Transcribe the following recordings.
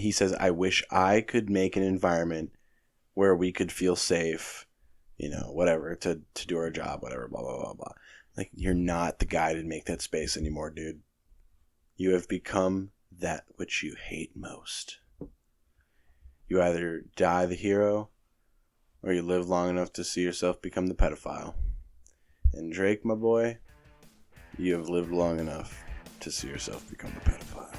He says, I wish I could make an environment where we could feel safe, whatever, to do our job, whatever, blah, blah, blah, blah. Like, you're not the guy to make that space anymore, dude. You have become that which you hate most. You either die the hero, or you live long enough to see yourself become the pedophile. And Drake, my boy, you have lived long enough to see yourself become the pedophile.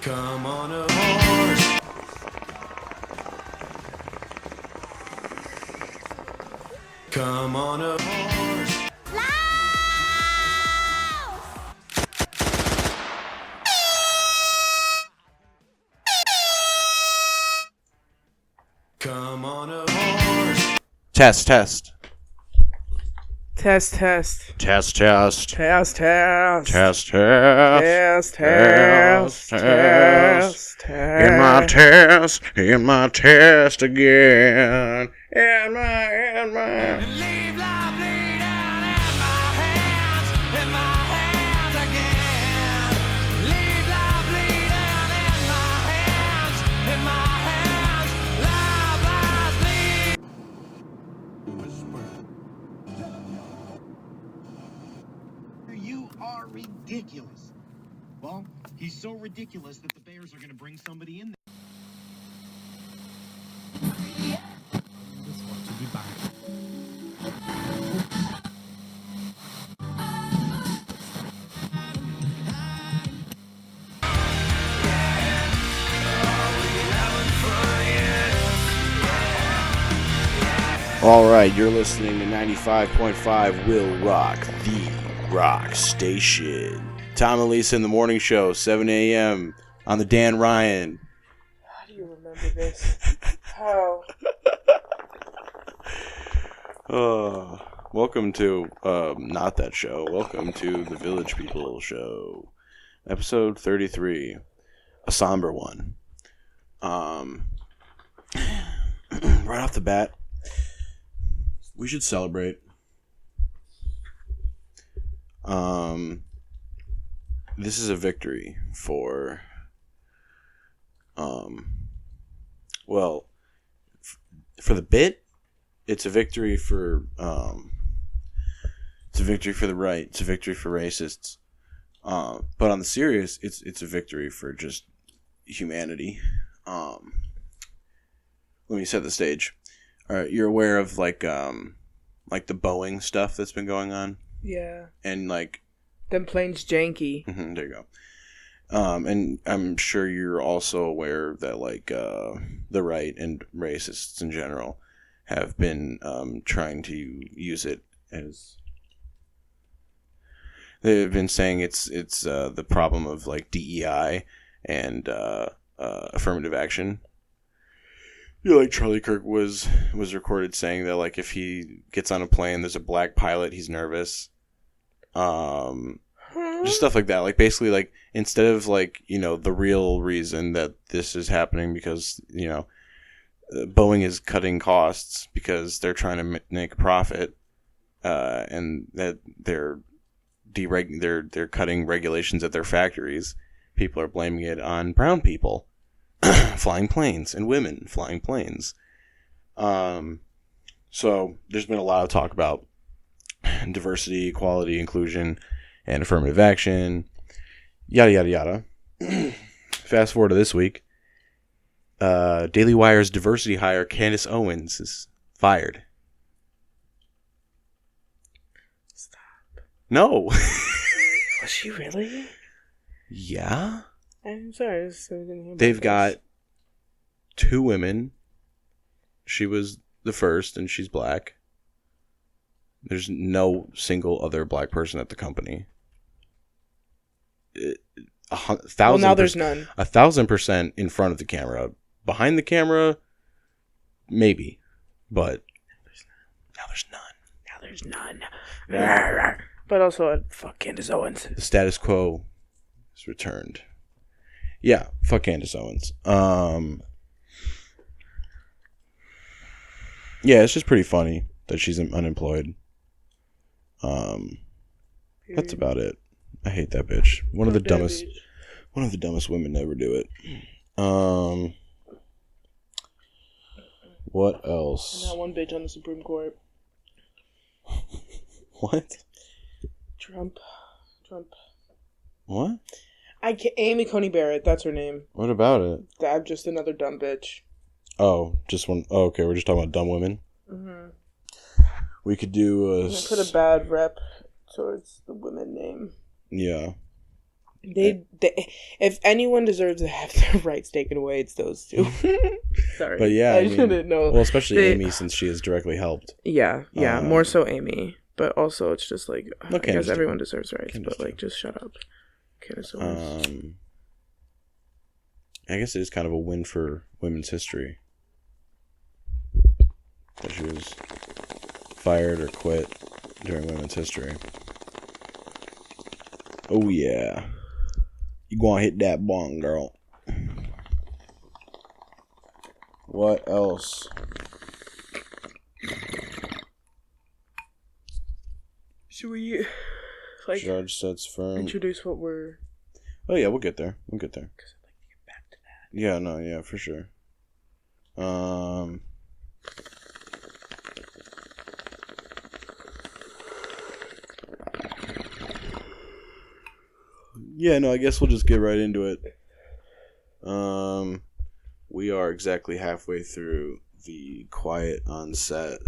Come on a horse. Come on a horse. Come on a horse. Test. Test. Test. Test. Test. Test. Test. Test. Test. In my test again. In my. Leave life bleed out in my hands again. Leave life bleed out in my hands, life bleed. You are ridiculous. Well, he's so ridiculous that the Bears are going to bring somebody in there. Just want to be back. All right, you're listening to 95.5 Will Rock, the rock station. Tom and Lisa in the morning show, 7 a.m. on the Dan Ryan. How do you remember this? How? Welcome to, not that show. Welcome to the Village People show. Episode 33. A somber one. Right off the bat, we should celebrate. This is a victory for, for the bit, it's a victory for, it's a victory for the right. It's a victory for racists. But on the serious, it's a victory for just humanity. Let me set the stage. All right, you're aware of like the Boeing stuff that's been going on? Yeah. And Them planes janky. there you go. And I'm sure you're also aware that the right and racists in general have been trying to use it as, they've been saying it's the problem of DEI and affirmative action. Charlie Kirk was recorded saying that if he gets on a plane, there's a black pilot, he's nervous. Just stuff like that. Basically, instead of the real reason that this is happening because Boeing is cutting costs because they're trying to make a profit, and that they're cutting regulations at their factories. People are blaming it on brown people flying planes and women flying planes. So there's been a lot of talk about diversity, equality, inclusion, and affirmative action, yada, yada, yada. Fast forward to this week, Daily Wire's diversity hire Candace Owens is fired. Stop. No. Was she really? Yeah. I'm sorry. So I didn't hear They've about got this. 2 women. She was the first, and she's black. There's no single other black person at the company. 1,000%. Well, now there's none. 1,000% in front of the camera. Behind the camera, maybe, but now there's none. Now there's none. But also, fuck Candace Owens. The status quo is returned. Yeah, fuck Candace Owens. Yeah, it's just pretty funny that she's unemployed. That's about it. I hate that bitch. One of the dumbest women to ever do it. What else? And that one bitch on the Supreme Court. What? Trump. What? Amy Coney Barrett. That's her name. What about it? I'm just another dumb bitch. Oh, just one. Oh, okay, we're just talking about dumb women. Mm-hmm. We could do I put a bad rep towards the women name. Yeah. They if anyone deserves to have their rights taken away, it's those two. Sorry, But yeah, I shouldn't know. Well, especially Amy, since she has directly helped. Yeah, more so Amy, but also it's just like I guess everyone deserves rights, but like just shut up. Candace Owens. I guess it is kind of a win for women's history that she was fired or quit during women's history. Oh yeah, you gonna hit that bong, girl. What else? Should we Judge sets firm. introduce what we're? Oh yeah, we'll get there. Because I'd like to get back to that. Yeah, no, yeah, for sure. Yeah, no, I guess we'll just get right into it. We are exactly halfway through the Quiet on Set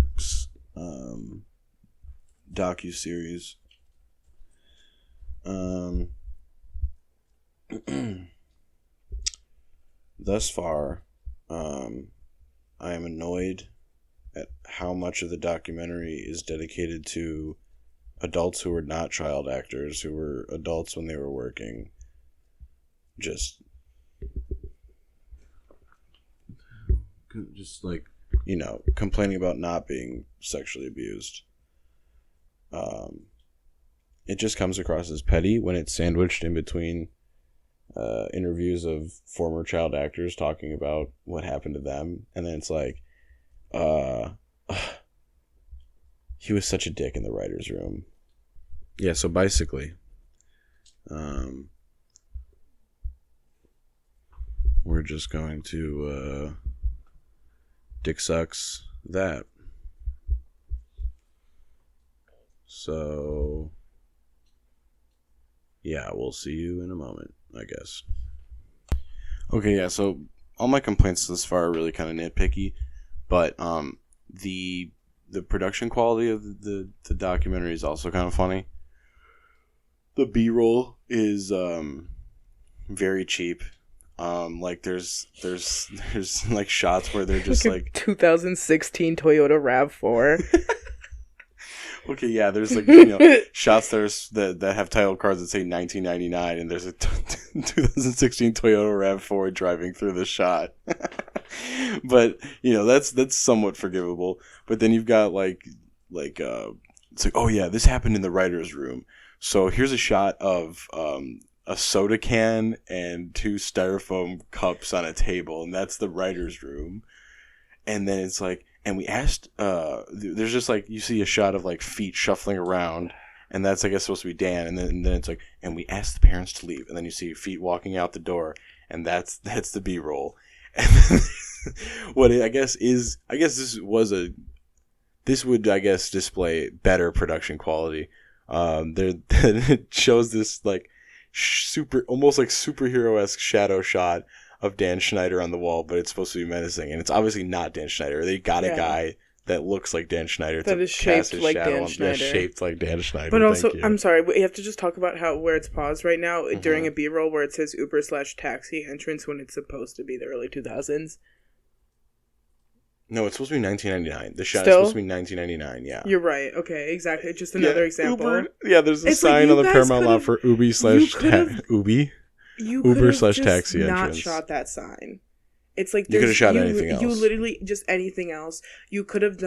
docuseries. Thus far, I am annoyed at how much of the documentary is dedicated to adults who were not child actors, who were adults when they were working. Just like, complaining about not being sexually abused. It just comes across as petty when it's sandwiched in between interviews of former child actors talking about what happened to them, and then it's like, he was such a dick in the writer's room. Yeah, so basically, we're just going to dick sucks that. So, yeah, we'll see you in a moment, I guess. Okay, yeah, so all my complaints thus far are really kind of nitpicky, but the production quality of the documentary is also kind of funny. The B-roll is very cheap. Like there's like shots where they're just like 2016 Toyota RAV4. Okay, yeah, there's like shots that have title cards that say 1999, and there's a 2016 Toyota RAV4 driving through the shot. But that's somewhat forgivable. But then you've got like it's like, oh yeah, this happened in the writer's room. So here's a shot of a soda can and 2 styrofoam cups on a table, and that's the writer's room. And then it's like, and we asked, there's just like, you see a shot of like feet shuffling around, and that's, I guess, supposed to be Dan. And then it's like, and we asked the parents to leave, and then you see feet walking out the door, and that's the B-roll. And then what I guess this would display better production quality. It shows this like almost like superhero-esque shadow shot of Dan Schneider on the wall, but it's supposed to be menacing, and it's obviously not Dan Schneider. They got a guy that looks like Dan Schneider that is shaped like Dan Schneider. Yeah, shaped like Dan Schneider. But also, I'm sorry, we have to just talk about where it's paused right now during a B-roll where it says Uber/taxi entrance when it's supposed to be the early 2000s. No, it's supposed to be 1999. The shot is supposed to be 1999, yeah. You're right. Okay, exactly. Just another example. Uber, there's a sign on the Paramount lot for Uber/taxi entrance. Not shot that sign. It's like you could have shot anything else. You literally just anything else. You could have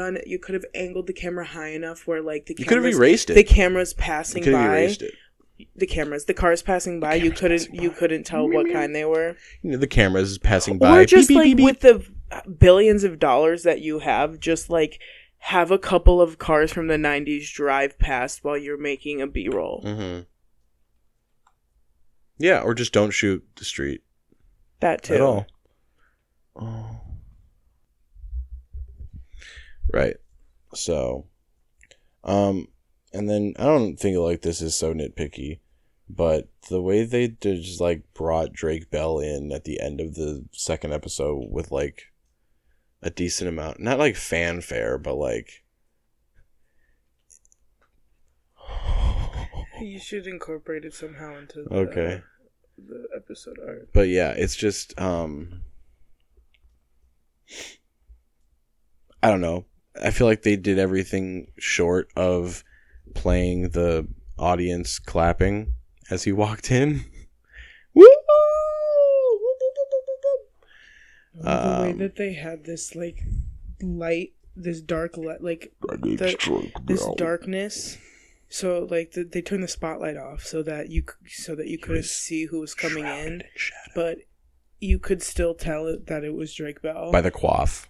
angled the camera high enough where like you could have erased it. The camera's passing by. Erased it. The cars passing by. You couldn't tell what kind they were. You know, the cameras passing by. Or just beep, beep, with the billions of dollars that you have, just like have a couple of cars from the 90s drive past while you're making a B-roll. Mm-hmm. Yeah, or just don't shoot the street. That too. At all. Oh. Right. So, and then I don't think like this is so nitpicky, but the way they just like brought Drake Bell in at the end of the second episode with like a decent amount, not like fanfare, but like you should incorporate it somehow into the episode art. But yeah, it's just I don't know. I feel like they did everything short of playing the audience clapping as he walked in. Woo! The way that they had this like light, this dark light, like this darkness. So like they turned the spotlight off so that you couldn't see who was coming in, but you could still tell that it was Drake Bell by the coif.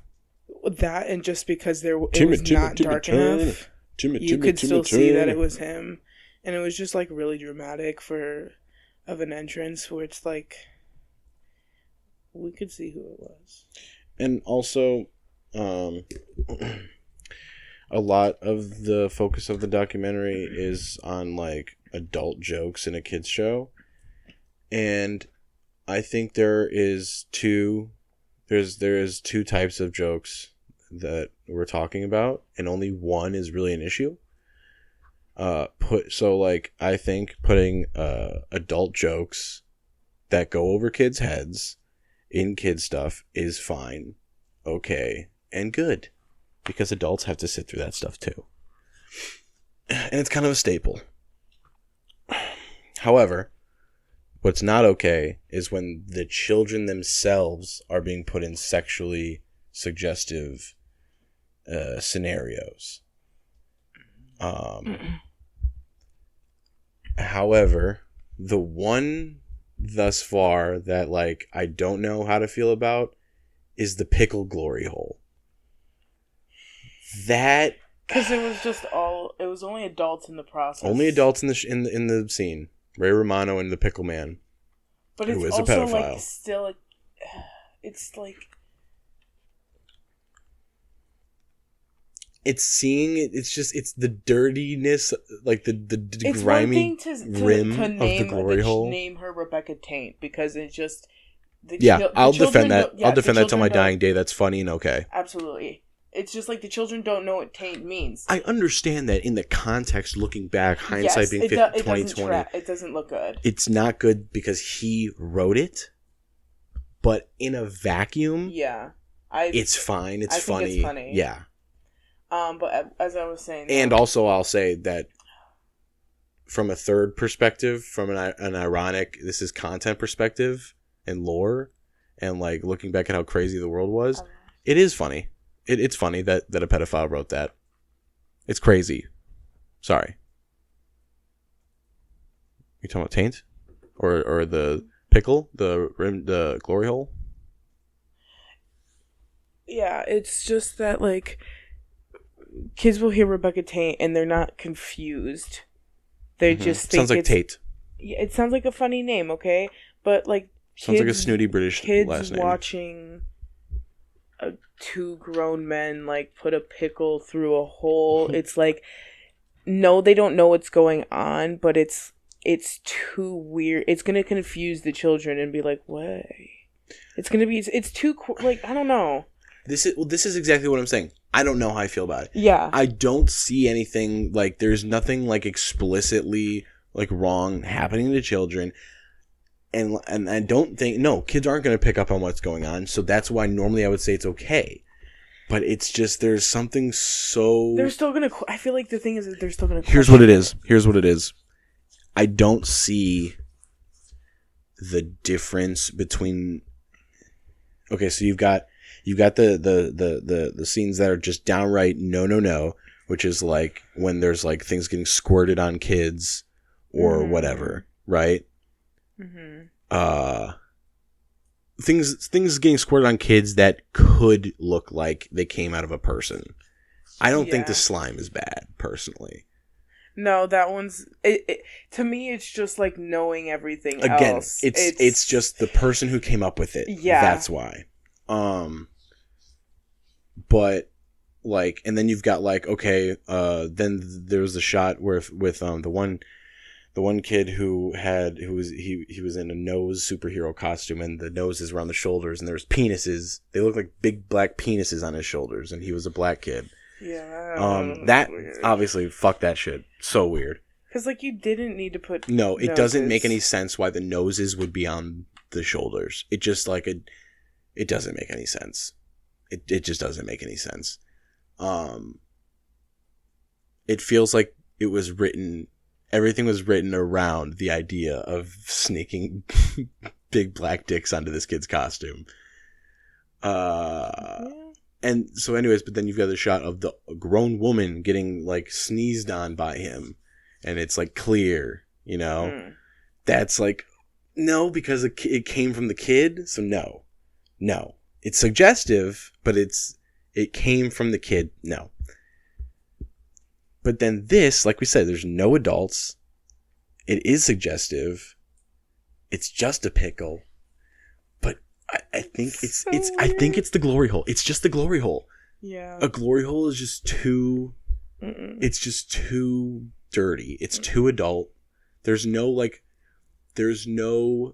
That and just because it was not dark enough, you could still see that it was him, and it was just like really dramatic of an entrance where it's like we could see who it was. And also, a lot of the focus of the documentary is on like adult jokes in a kids show, and I think there is two types of jokes that we're talking about, and only one is really an issue. I think putting adult jokes that go over kids' heads in kids stuff is fine, okay, and good, because adults have to sit through that stuff too, and it's kind of a staple. However, what's not okay is when the children themselves are being put in sexually suggestive scenarios. However, the one thus far that like I don't know how to feel about is the pickle glory hole. That because it was only adults in the process. Only adults in the scene. Ray Romano and the Pickle Man. But it's also a pedophile. Like still, it's like it's seeing it. It's the dirtiness, like the grimy rim of the glory hole. Name her Rebecca Taint because it's just. I'll defend that. I'll defend that till my dying day. That's funny and okay. Absolutely. It's just like the children don't know what taint means. I understand that in the context, looking back, hindsight being 2020. It doesn't look good. It's not good because he wrote it, but in a vacuum, it's fine. It's funny. It's funny. Yeah. But as I was saying, and also I'll say that from a third perspective, from an ironic, this is content perspective and lore, and like looking back at how crazy the world was, it is funny. It's funny that a pedophile wrote that. It's crazy. Sorry. You talking about taint, or the pickle, the glory hole? Yeah, it's just that like kids will hear Rebecca Taint and they're not confused. They just think sounds like Tate. Yeah, it sounds like a funny name, okay? But like sounds like a snooty British last name. Watching two grown men like put a pickle through a hole. It's like, no, they don't know what's going on, but it's too weird. It's gonna confuse the children and be like, "What?" It's gonna be. It's too like I don't know. This is exactly what I'm saying. I don't know how I feel about it. Yeah. I don't see anything like there's nothing like explicitly like wrong happening to children. And I don't think kids aren't going to pick up on what's going on. So that's why normally I would say it's okay. But it's just there's something so They're still gonna. I feel like the thing is that they're still gonna. Here's what it is. I don't see the difference between. Okay, so you've got the scenes that are just downright no, which is like when there's like things getting squirted on kids or whatever, right? Mm-hmm. Things getting squirted on kids that could look like they came out of a person. I don't think the slime is bad, personally. No, that one's to me. It's just like knowing everything. Again, else. It's just the person who came up with it. Yeah, that's why. But like, and then you've got like, okay, then there was a shot where with the one kid who was in a nose superhero costume, and the nose is around the shoulders, and there's penises. They look like big black penises on his shoulders, and he was a black kid. Yeah. That obviously, fuck that shit. So weird. Because like you didn't need to put. No, it noses. doesn't make any sense why the noses would be on the shoulders. It just like it doesn't make any sense. It just doesn't make any sense. It feels like it was written. Everything was written around the idea of sneaking big black dicks onto this kid's costume. And so anyways, but then you've got the shot of the grown woman getting like sneezed on by him, and it's like clear, you know? That's like, no, because it came from the kid. So no, it's suggestive, but it came from the kid. No. But then this, like we said, there's no adults. It is suggestive. It's just a pickle. But I think I think it's the glory hole. It's just the glory hole. Yeah. A glory hole is just too it's just too dirty. It's too adult. There's no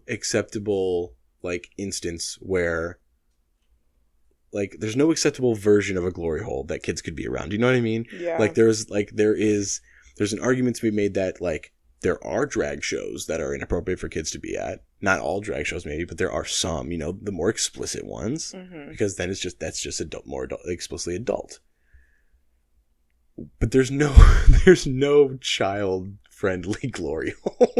acceptable like instance where like there's no acceptable version of a glory hole that kids could be around. Do you know what I mean? Yeah. Like there's an argument to be made that like there are drag shows that are inappropriate for kids to be at. Not all drag shows maybe, but there are some, you know, the more explicit ones, because then that's just more explicitly adult. But there's no child friendly glory hole.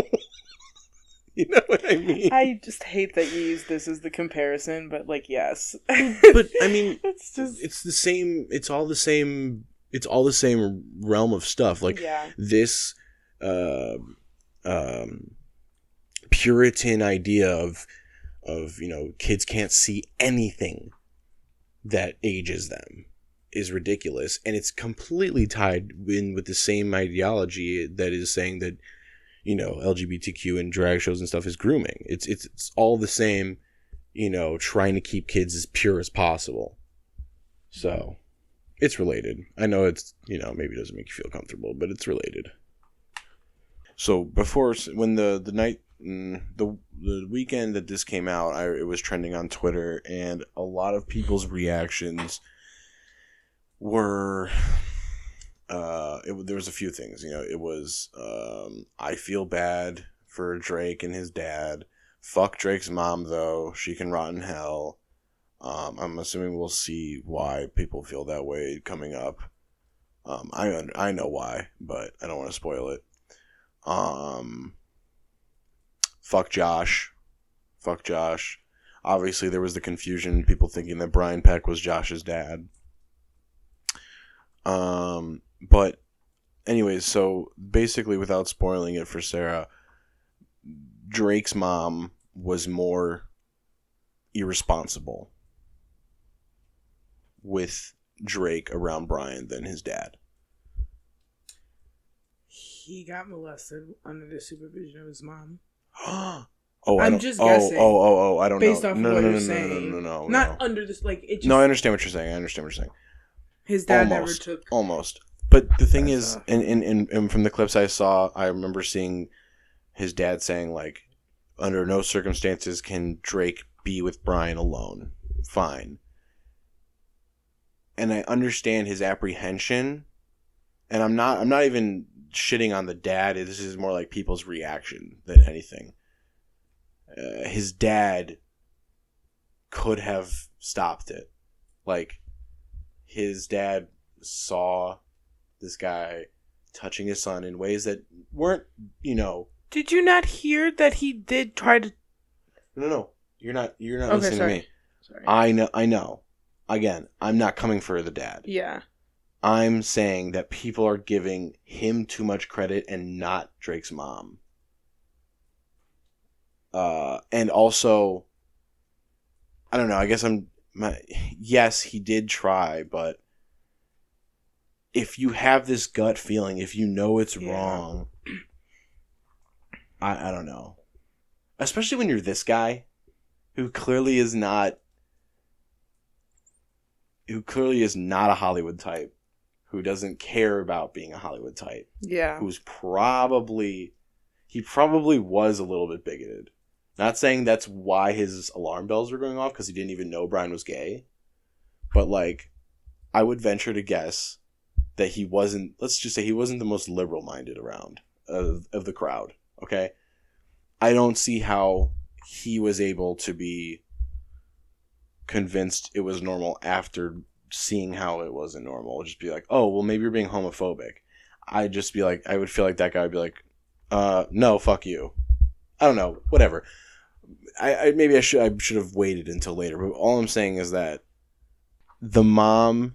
You know what I mean? I just hate that you use this as the comparison, but like, yes. But I mean, it's the same. It's all the same. It's all the same realm of stuff. Like this, Puritan idea of you know, kids can't see anything that ages them is ridiculous, and it's completely tied in with the same ideology that is saying that, you know, LGBTQ and drag shows and stuff is grooming. It's all the same, you know, trying to keep kids as pure as possible. So, it's related. I know it's, you know, maybe it doesn't make you feel comfortable, but it's related. So, when the weekend that this came out, it was trending on Twitter, and a lot of people's reactions were... there was a few things, you know. It was I feel bad for Drake and his dad. Fuck Drake's mom though, she can rot in hell. I'm assuming we'll see why people feel that way coming up. I know why, but I don't want to spoil it. Fuck Josh. Obviously there was the confusion, people thinking that Brian Peck was Josh's dad. But anyways, so basically without spoiling it for Sarah, Drake's mom was more irresponsible with Drake around Brian than his dad. He got molested under the supervision of his mom. I'm just guessing. I don't know. Based off what you're saying. No. Not under this, like, it just... No, I understand what you're saying. His dad Almost. But the thing is, and from the clips I saw, I remember seeing his dad saying, like, under no circumstances can Drake be with Brian alone. Fine. And I understand his apprehension, and I'm not even shitting on the dad. This is more like people's reaction than anything. His dad could have stopped it. Like, his dad saw this guy touching his son in ways that weren't, Did you not hear that he did try to... No. You're not Okay, listening sorry. to me. Sorry. I know. Again, I'm not coming for the dad. Yeah. I'm saying that people are giving him too much credit and not Drake's mom. And also, I don't know, I guess yes, he did try, but if you have this gut feeling, if you know it's wrong, I don't know. Especially when you're this guy who clearly is not a Hollywood type, who doesn't care about being a Hollywood type. Yeah. He probably was a little bit bigoted. Not saying that's why his alarm bells were going off, because he didn't even know Brian was gay. But, like, I would venture to guess that he wasn't, let's just say he wasn't the most liberal-minded around of the crowd, okay? I don't see how he was able to be convinced it was normal after seeing how it wasn't normal. Just be like, oh, well, maybe you're being homophobic. I would feel like that guy would be like, no, fuck you. I don't know, whatever. I should have waited until later, but all I'm saying is that the mom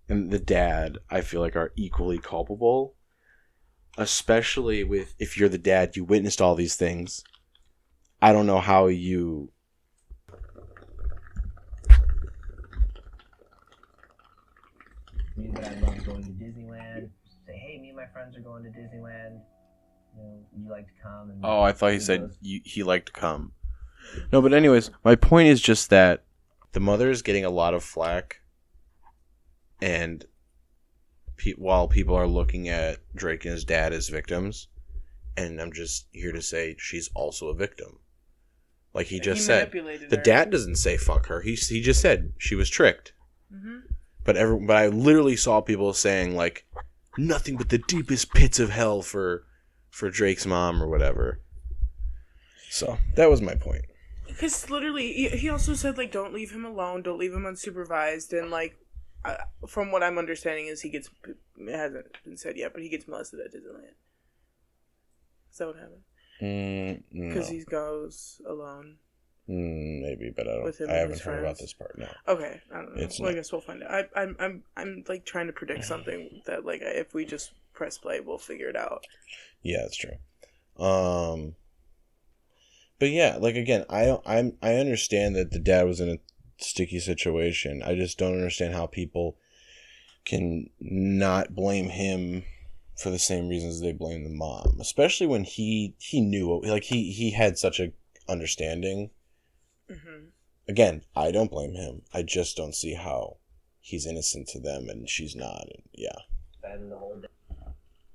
and the dad, I feel like, are equally culpable, especially if you're the dad, you witnessed all these things. I don't know how you... Me and I love going to Disneyland. Say, hey, me and my friends are going to Disneyland. You like to come? And I thought he said he liked to come. No, but anyways, my point is just that the mother is getting a lot of flack, and while people are looking at Drake and his dad as victims, and I'm just here to say she's also a victim. Like he just said, the dad doesn't say fuck her. He just said she was tricked. Mm-hmm. But I literally saw people saying like nothing but the deepest pits of hell for Drake's mom or whatever. So that was my point. Because literally, he also said like, don't leave him alone, don't leave him unsupervised, and like, from what I'm understanding is it hasn't been said yet, but he gets molested at Disneyland. Is that what happened? Because he goes alone. Maybe, but I haven't heard about this part. No. Okay, I don't know. I guess we'll find out. I'm like trying to predict something that like if we just press play, we'll figure it out. Yeah, that's true. But yeah, like again, I understand that the dad was in a sticky situation. I just don't understand how people can not blame him for the same reasons they blame the mom, especially when he knew, like he had such a understanding. Mm-hmm. Again, I don't blame him. I just don't see how he's innocent to them and she's not. And yeah. Spend the whole day.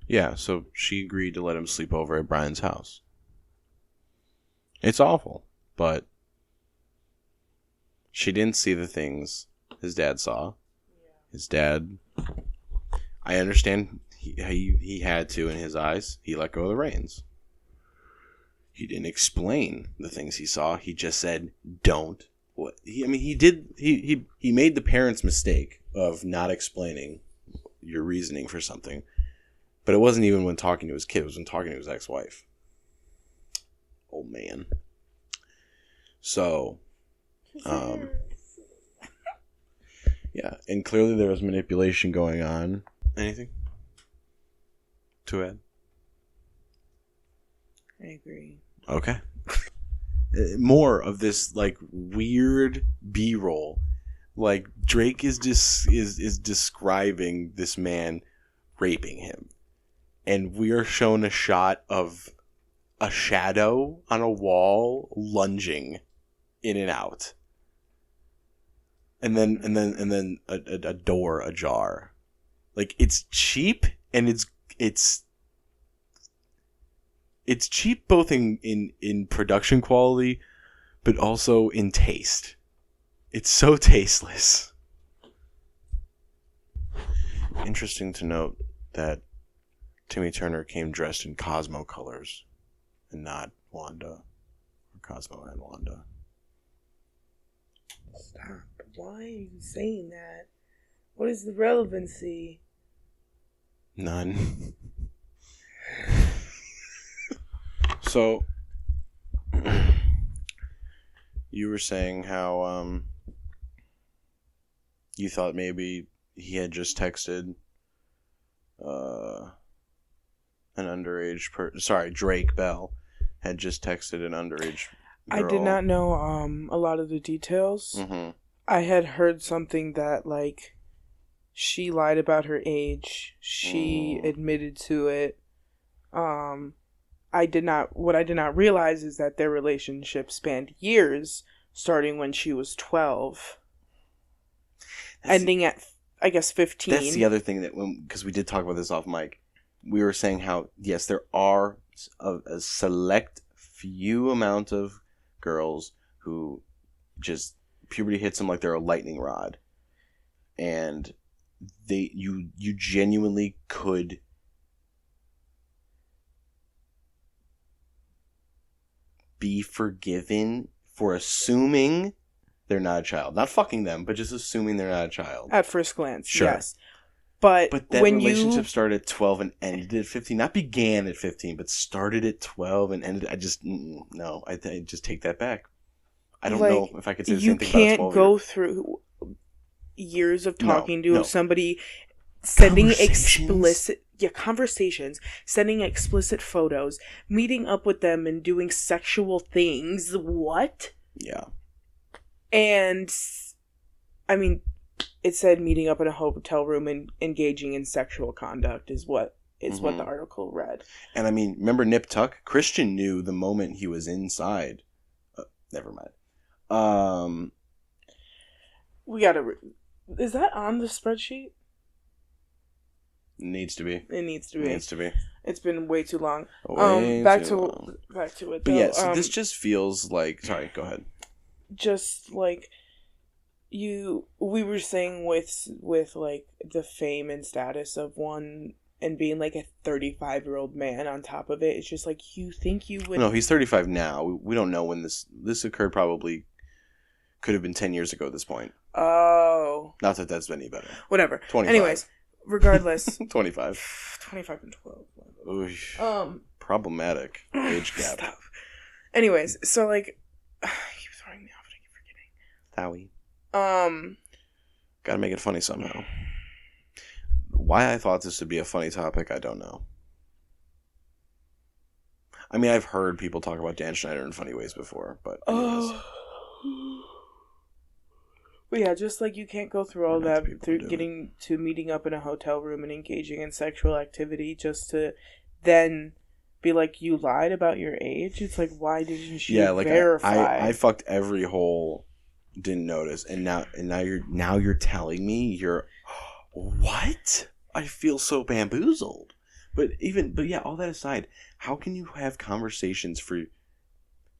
Yeah, so she agreed to let him sleep over at Brian's house. It's awful, but she didn't see the things his dad saw. His dad, I understand he had to in his eyes. He let go of the reins. He didn't explain the things he saw. He just said, don't. He made the parents' mistake of not explaining your reasoning for something. But it wasn't even when talking to his kid. It was when talking to his ex-wife. Old man. So, yeah. And clearly there was manipulation going on. Anything to add? I agree. Okay. More of this like weird B-roll. Like Drake is describing this man raping him. And we are shown a shot of a shadow on a wall lunging in and out. And then a door ajar. Like it's cheap and it's cheap both in production quality, but also in taste. It's so tasteless. Interesting to note that Timmy Turner came dressed in Cosmo colors and not Wanda. Or Cosmo and Wanda. Stop. Why are you saying that? What is the relevancy? None. So, you were saying how you thought maybe he had just texted an underage Drake Bell had just texted an underage girl. I did not know a lot of the details. Mm-hmm. I had heard something that, like, she lied about her age. She admitted to it. What I did not realize is that their relationship spanned years, starting when she was 12, ending at, I guess, 15. That's the other thing that, because we did talk about this off mic, we were saying how, yes, there are a select few amount of girls who just, puberty hits them like they're a lightning rod. And you genuinely could be forgiven for assuming they're not a child. Not fucking them, but just assuming they're not a child. At first glance, Sure. yes. But that when relationship started at 12 and ended at 15. Not began at 15, but started at 12 and ended. I just, no. I just take that back. I don't know if I could say the same thing about a 12-year-old. You can't go through years of talking to somebody, sending explicit conversations, sending explicit photos, meeting up with them and doing sexual things. What? Yeah. And I mean, it said meeting up in a hotel room and engaging in sexual conduct is what what the article read. And I mean, remember Nip Tuck? Christian knew the moment he was inside. Never mind. We gotta. Is that on the spreadsheet? Needs to be. It needs to be. Needs to be. It's been way too long. Back to it. But yeah, so this just feels like. Sorry, go ahead. Just like we were saying with like the fame and status of one and being like a 35-year-old man on top of it. It's just like, you think you would. No, he's 35 now. We don't know when this occurred. Probably could have been 10 years ago at this point. Oh. Not that that's any better. Whatever. 25. Anyways, regardless. 25. 25 and 12. Ooh, problematic age gap. Stop. Anyways, so like, I keep throwing me off and I keep forgetting. Gotta make it funny somehow. Why I thought this would be a funny topic, I don't know. I mean, I've heard people talk about Dan Schneider in funny ways before, but anyways. But yeah, just like you can't go through all that through getting to meeting up in a hotel room and engaging in sexual activity just to then be like, you lied about your age. It's like, why didn't you verify? I fucked every hole, didn't notice, and now you're telling me you're what? I feel so bamboozled. But yeah, all that aside, how can you have conversations for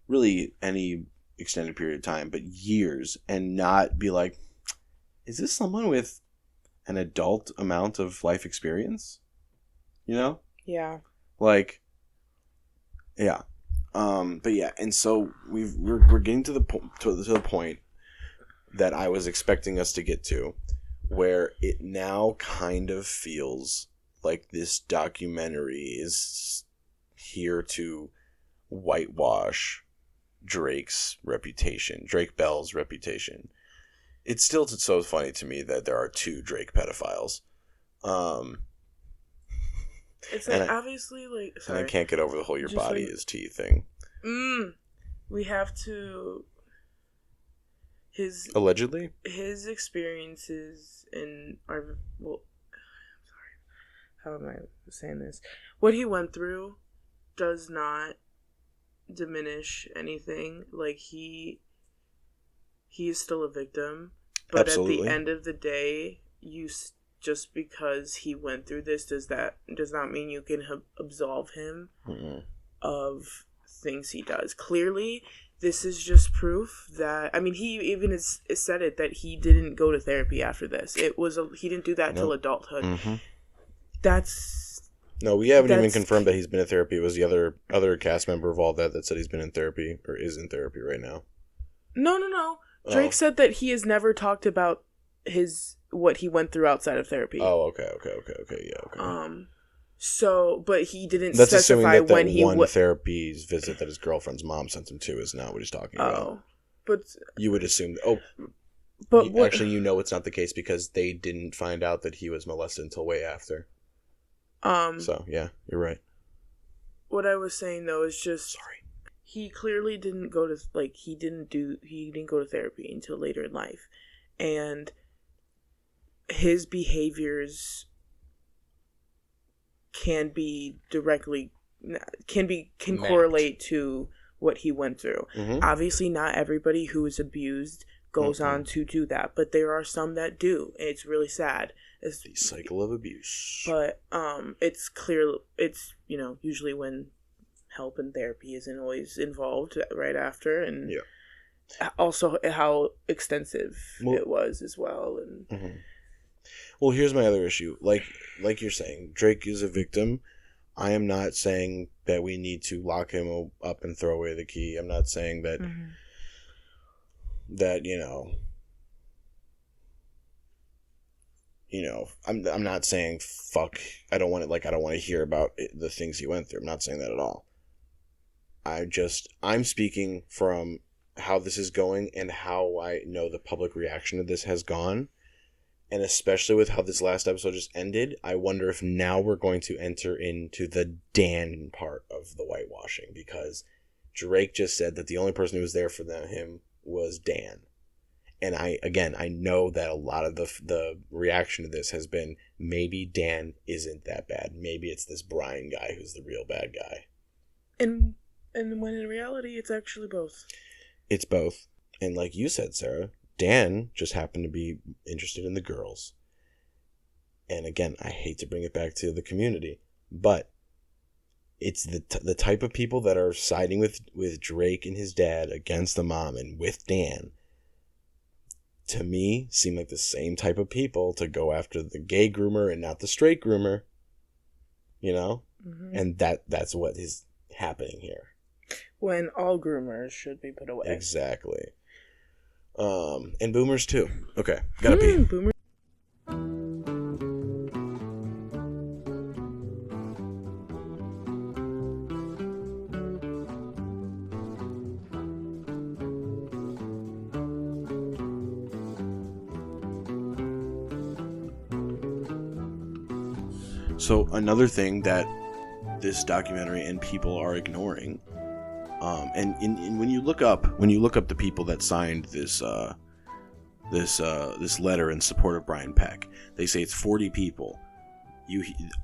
really any extended period of time, but years, and not be like, is this someone with an adult amount of life experience? You know? Yeah. Like, yeah. But yeah, and so we're getting to the point that I was expecting us to get to, where it now kind of feels like this documentary is here to whitewash Drake Bell's reputation. It's still so funny to me that there are two Drake pedophiles. It's like, obviously, like, sorry. And I can't get over the whole your body like, is tea thing. We have to. Allegedly? His experiences in our. Well, sorry. How am I saying this? What he went through does not diminish anything. Like, he is still a victim, but Absolutely. at the end of the day, just because he went through this does not mean you can absolve him of things he does. Clearly, this is just proof that, I mean, he even has said it, that he didn't go to therapy after this. He didn't do that until adulthood. Mm-hmm. No, we haven't even confirmed that he's been in therapy. It was the other cast member of all that said he's been in therapy, or is in therapy right now. No. Drake said that he has never talked about what he went through outside of therapy. Oh, okay, yeah, okay. So, but he didn't That's specify assuming that when he one therapy's visit that his girlfriend's mom sent him to is not what he's talking about. But you would assume. Actually, it's not the case because they didn't find out that he was molested until way after. So yeah, you're right. What I was saying though is just he clearly didn't go to he didn't go to therapy until later in life, and his behaviors can correlate to what he went through. Mm-hmm. Obviously, not everybody who is abused goes on to do that, but there are some that do, and it's really sad. It's the cycle of abuse. But it's clear. It's usually when help and therapy isn't always involved right after, and also how extensive it was as well. And mm-hmm. Well, here's my other issue. Like you're saying, Drake is a victim. I am not saying that we need to lock him up and throw away the key. I'm not saying that I'm not saying fuck. I don't want to hear about the things he went through. I'm not saying that at all. I'm speaking from how this is going and how I know the public reaction to this has gone. And especially with how this last episode just ended, I wonder if now we're going to enter into the Dan part of the whitewashing, because Drake just said that the only person who was there for him was Dan. And I know that a lot of the reaction to this has been, maybe Dan isn't that bad. Maybe it's this Brian guy who's the real bad guy. And when in reality, it's actually both. It's both. And like you said, Sarah, Dan just happened to be interested in the girls. And again, I hate to bring it back to the community, but it's the type of people that are siding with Drake and his dad against the mom and with Dan, to me, seem like the same type of people to go after the gay groomer and not the straight groomer. Mm-hmm. And that's what is happening here. When all groomers should be put away. Exactly. And boomers too. Okay, gotta pee. Boomers. So another thing that this documentary and people are ignoring, and when you look up the people that signed this letter in support of Brian Peck, they say it's 40 people.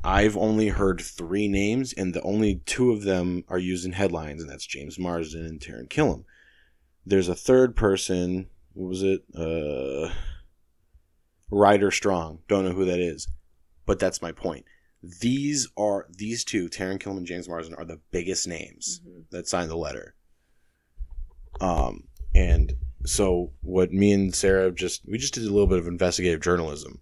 I've only heard 3 names, and the only 2 of them are used in headlines, and that's James Marsden and Taran Killam. There's a third person. What was it? Ryder Strong. Don't know who that is, but that's my point. These 2, Taran Killam and James Marsden, are the biggest names that signed the letter. And so what me and Sarah we just did a little bit of investigative journalism.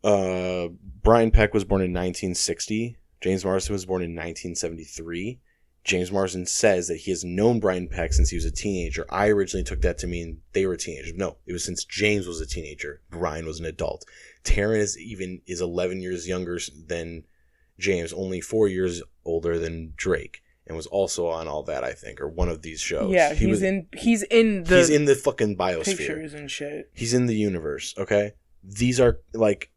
Brian Peck was born in 1960. James Marsden was born in 1973. James Marsden says that he has known Brian Peck since he was a teenager. I originally took that to mean they were teenagers. No, it was since James was a teenager. Brian was an adult. Taran is 11 years younger than James, only 4 years older than Drake, and was also on All That, I think, or one of these shows. Yeah, he's in the fucking biosphere. Pictures and shit. He's in the universe. Okay, these are like,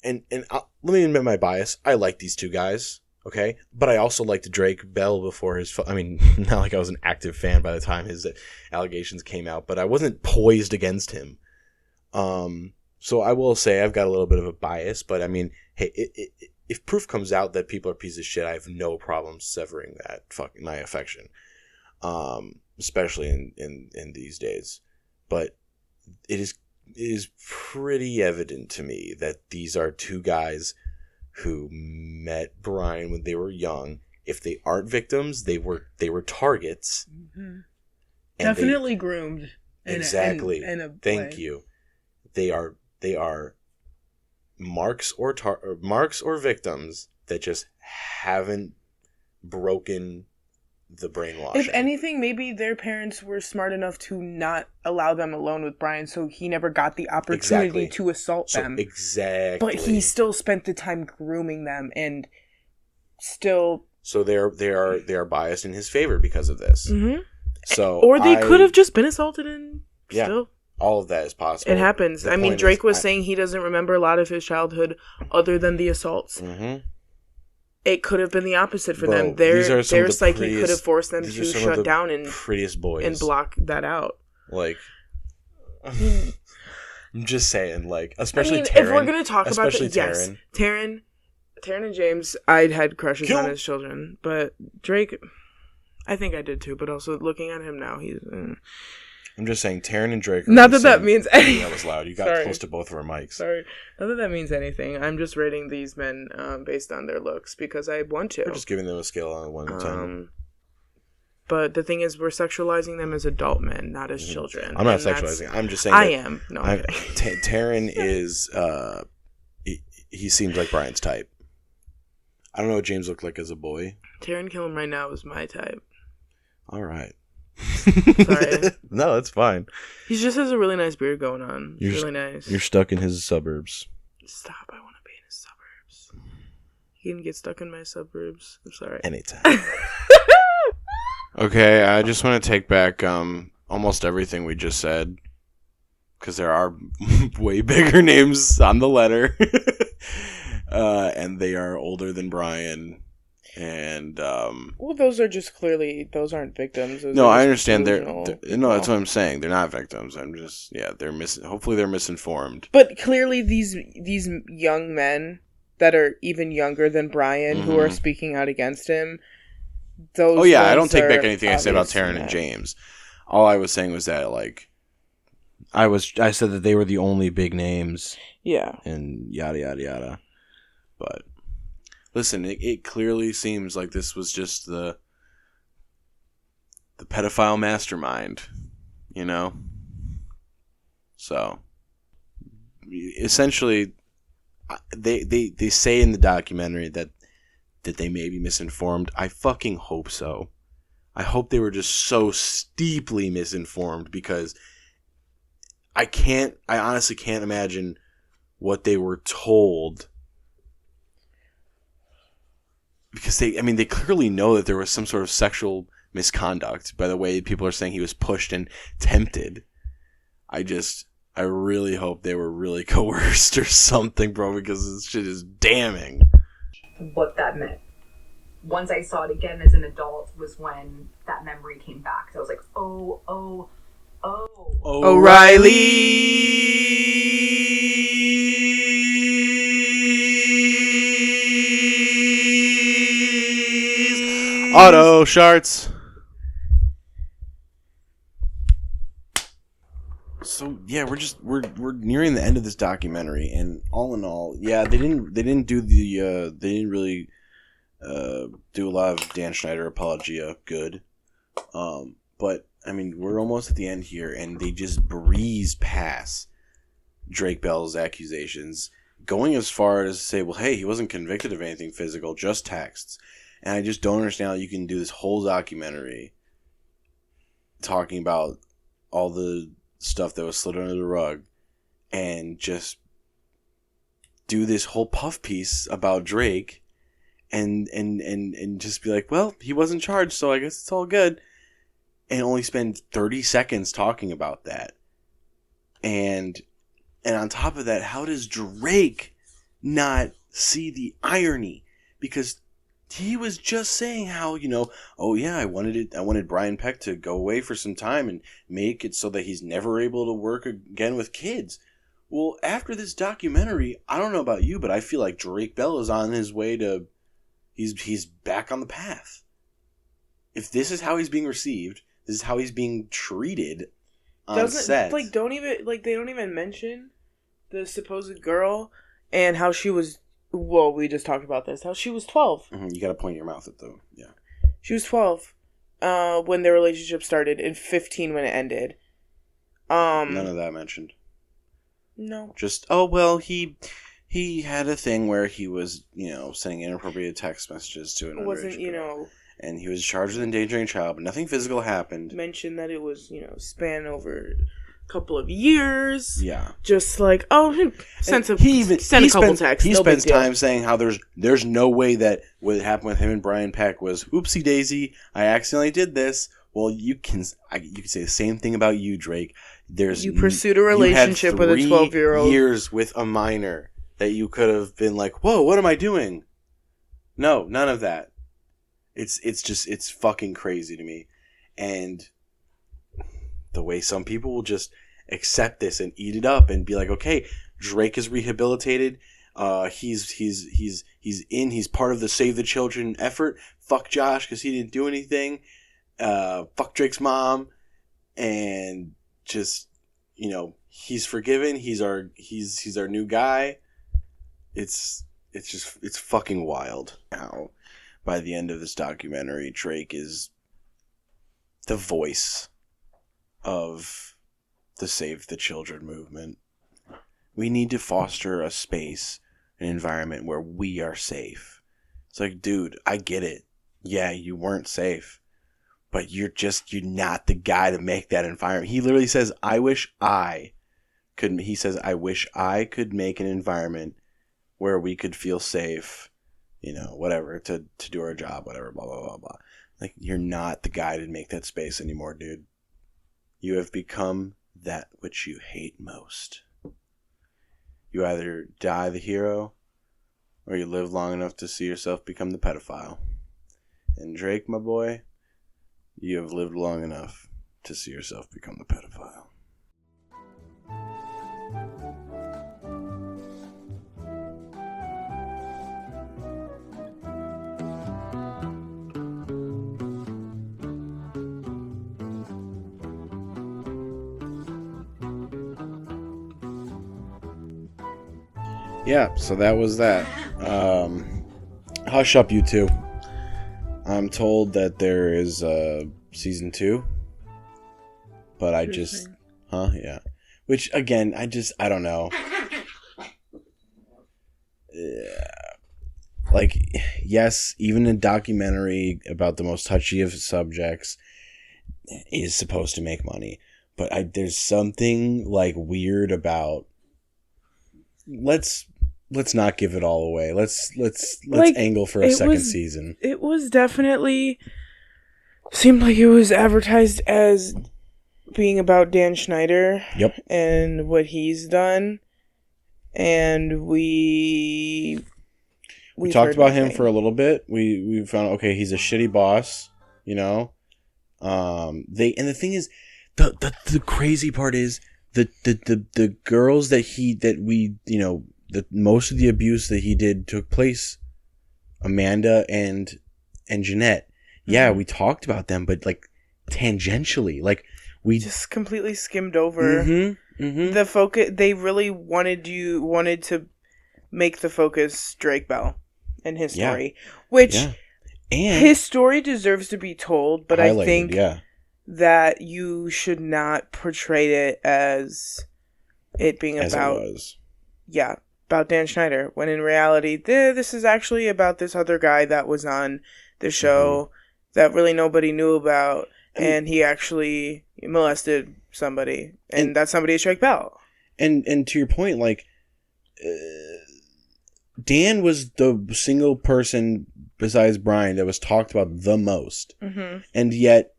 and let me admit my bias. I like these 2 guys. Okay, but I also liked Drake Bell before his. Not like I was an active fan by the time his allegations came out, but I wasn't poised against him. So I will say I've got a little bit of a bias, but I mean, hey, if proof comes out that people are pieces of shit, I have no problem severing that my affection, especially in these days. But it is pretty evident to me that these are 2 guys who met Brian when they were young. If they aren't victims, they were targets. Mm-hmm. And definitely groomed. Exactly. Thank way. you. They are marks or victims that just haven't broken the brainwashing. If anything, maybe their parents were smart enough to not allow them alone with Brian, so he never got the opportunity to assault them. Exactly. But he still spent the time grooming them, and still. So they are biased in his favor because of this. Mm-hmm. So or they could have just been assaulted and still. All of that is possible. It happens. I mean, Drake was saying he doesn't remember a lot of his childhood other than the assaults. Mm-hmm. It could have been the opposite for them. Their psyche could have forced them to shut down and prettiest boys and block that out. Like, I'm just saying, like, especially Taryn. If we're gonna talk about it, yes, Taryn and James, I had crushes on his children, but Drake, I think I did too. But also looking at him now, he's. I'm just saying, Taryn and Drake. Not that means anything. That was loud. You got close to both of our mics. Sorry. Not that means anything. I'm just rating these men based on their looks because I want to. We're just giving them a scale on 1 to 10. But the thing is, we're sexualizing them as adult men, not as children. I'm not sexualizing. I'm just saying. I am. No, I'm kidding. Taryn is. He seems like Brian's type. I don't know what James looked like as a boy. Taryn Killam right now is my type. All right. Sorry. No, that's fine. He just has a really nice beard going on. It's really nice. You're stuck in his suburbs. Stop. I want to be in his suburbs. He can get stuck in my suburbs. I'm sorry. Anytime. Okay, I just want to take back almost everything we just said. Because there are way bigger names on the letter. And they are older than Brian. And well, those are just clearly those aren't victims. Those I understand. They're no, that's what I'm saying. They're not victims. I'm just they're hopefully they're misinformed. But clearly these young men that are even younger than Brian who are speaking out against him. Those I don't take back anything I said about Taryn and James. All I was saying was that I said that they were the only big names. Yeah. And yada yada yada. But listen, it clearly seems like this was just the pedophile mastermind, you know? So, essentially, they say in the documentary that they may be misinformed. I fucking hope so. I hope they were just so steeply misinformed because I honestly can't imagine what they were told. Because they clearly know that there was some sort of sexual misconduct by the way people are saying he was pushed and tempted. I really hope they were really coerced or something, bro, because this shit is damning. What that meant. Once I saw it again as an adult was when that memory came back. So I was like, oh. Auto sharts. So yeah, we're nearing the end of this documentary, and all in all, they didn't really do a lot of Dan Schnieder apologia good, but I mean we're almost at the end here, and they just breeze past Drake Bell's accusations, going as far as to say, well, hey, he wasn't convicted of anything physical, just texts. And I just don't understand how you can do this whole documentary talking about all the stuff that was slid under the rug and just do this whole puff piece about Drake and just be like, well, he wasn't charged, so I guess it's all good. And only spend 30 seconds talking about that. And on top of that, how does Drake not see the irony? Because he was just saying how, I wanted Brian Peck to go away for some time and make it so that he's never able to work again with kids. Well, after this documentary, I don't know about you, but I feel like Drake Bell is on his way to, he's back on the path. If this is how he's being received, this is how he's being treated on set. They don't even mention the supposed girl and how she was. Well, we just talked about this. How she was 12. Mm-hmm. You got to point your mouth at them. Yeah. She was 12. when their relationship started, and 15 when it ended. None of that mentioned. No. Just he had a thing where he was, sending inappropriate text messages to an It wasn't, underage girl. And he was charged with endangering a child, but nothing physical happened. Mentioned that it was, span over a couple of years. Yeah. Just like, send a couple texts. He no spends big deal. time saying how there's no way that what happened with him and Brian Peck was oopsie daisy. I accidentally did this. Well, you can say the same thing about you, Drake. You pursued a relationship with a 12-year-old. Years with a minor that you could have been like, whoa, what am I doing? No, none of that. It's fucking crazy to me. And the way some people will just accept this and eat it up and be like, okay, Drake is rehabilitated. He's part of the Save the Children effort. Fuck Josh because he didn't do anything. Fuck Drake's mom. And just, he's forgiven. He's our new guy. It's fucking wild. Now, by the end of this documentary, Drake is the voice of the Save the Children movement. We need to foster a space, an environment where we are safe. It's like, dude, I get it. Yeah, you weren't safe. But you're not the guy to make that environment. He literally says, I wish I could make an environment where we could feel safe, whatever, to do our job, whatever, blah, blah, blah, blah. Like, you're not the guy to make that space anymore, dude. You have become that which you hate most. You either die the hero, or you live long enough to see yourself become the pedophile. And Drake, my boy, you have lived long enough to see yourself become the pedophile. Yeah, so that was that. Hush up, you two. I'm told that there is season 2. But I just... Huh? Yeah. Which, again, I don't know. Like, yes, even a documentary about the most touchy of subjects is supposed to make money. But there's something, like, weird about... Let's not give it all away. Let's like, angle for a second season. It was definitely seemed like it was advertised as being about Dan Schnieder. Yep. And what he's done. And we talked about him for a little bit. We found okay, he's a shitty boss, and the thing is the crazy part is the girls that most of the abuse that he did took place, Amanda and Jeanette. Yeah, we talked about them, but like tangentially, like we just completely skimmed over the focus. They really wanted to make the focus Drake Bell and his story, which and his story deserves to be told. But I think that you should not portray it as it being about Dan Schnieder, when in reality, this is actually about this other guy that was on the show that really nobody knew about, and he actually molested somebody, and that somebody is Drake Bell. And to your point, like, Dan was the single person besides Brian that was talked about the most, and yet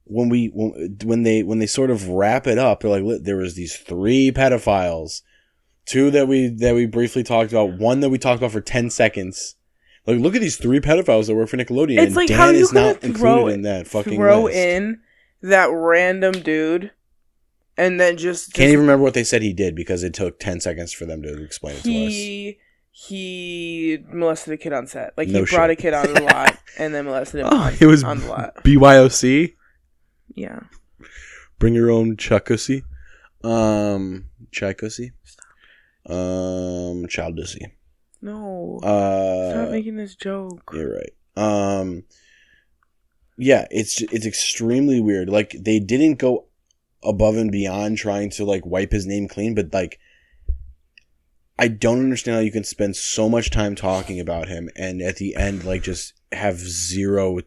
when they sort of wrap it up, they're like, there was these 3 pedophiles. 2 that we briefly talked about. 1 that we talked about for 10 seconds. Like, look at these 3 pedophiles that work for Nickelodeon. It's and like, Dan how you is not included in that fucking throw list. in that random dude, and then just can't even remember what they said he did because it took 10 seconds for them to explain it to us. He molested a kid on set. Like, he brought a kid on the lot and then molested him on the lot. BYOC? Yeah. Bring your own Chakosi. Chakosi? Childussy. No. Stop making this joke. You're right. Yeah, it's extremely weird. Like, they didn't go above and beyond trying to, like, wipe his name clean, but, like, I don't understand how you can spend so much time talking about him and at the end, like, just have zero